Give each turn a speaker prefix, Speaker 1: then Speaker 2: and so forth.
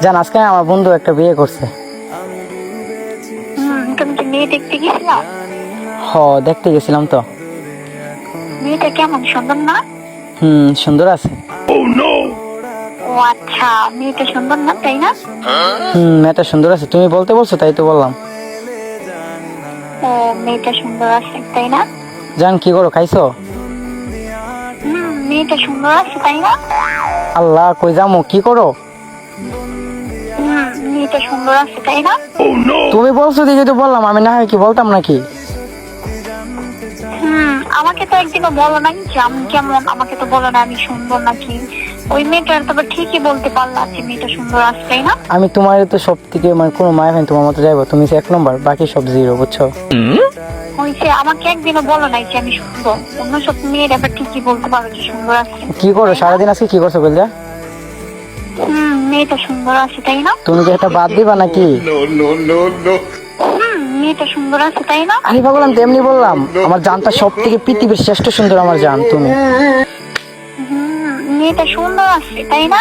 Speaker 1: জান আজকে আমার বন্ধু একটা বিয়ে করছে।
Speaker 2: তুমি কি মেয়ে দেখতে গেছিলা?
Speaker 1: হ, দেখতে গেছিলাম তো।
Speaker 2: মেয়েটা কেমন, সুন্দর না?
Speaker 1: সুন্দর আছে।
Speaker 2: ও আচ্ছা, মেয়েটা সুন্দর না, তাই না?
Speaker 1: মেয়েটা সুন্দর আছে, তুমি বলতে বলছো তাই তো বললাম।
Speaker 2: ও, মেয়েটা সুন্দর আছে তাই না?
Speaker 1: জান কি করো, খাইছো?
Speaker 2: মেয়েটা সুন্দর আছে তাই না?
Speaker 1: আল্লাহ, কই যামু, কি করো?
Speaker 2: মেয়েটা সুন্দর আছে তাই না?
Speaker 1: তুমি বলছো দেখে তো বললাম, আমি না হয় কি বলতাম নাকি?
Speaker 2: আমাকে তো একদিনও বলো নাই যে আমি কেমন, আমাকে তো বলো না আমি সুন্দর নাকি। ওই মেয়েটার তবে ঠিকই বলতে পারলাম যে মেয়েটা সুন্দর আছে তাই না?
Speaker 1: আমি তোমার তো সব থেকে মানে কোনো মায় হয় তোমার মতো যাইবো, তুমি 1 নম্বর, বাকি সব 0, বুঝছো?
Speaker 2: হয়েছে, আমাকে একদিনও বলো নাই যে আমি সুন্দর। অন্য সব মেয়ের এবার ঠিকই বলতে পারো যে সুন্দর আছে।
Speaker 1: কি করো সারাদিন, আজকে কি করছো বললে?
Speaker 2: মেয়েটা সুন্দর আছে তাই না?
Speaker 1: তুমি কি একটা বাদ দিবা নাকি?
Speaker 2: মেয়েটা সুন্দর আছে তাই না?
Speaker 1: আরে পাগল, আমি তেমনি বললাম। আমার জানটা সব থেকে পৃথিবীর শ্রেষ্ঠ সুন্দর, আমার জান তুমি।
Speaker 2: মেয়েটা সুন্দর আছে তাই না?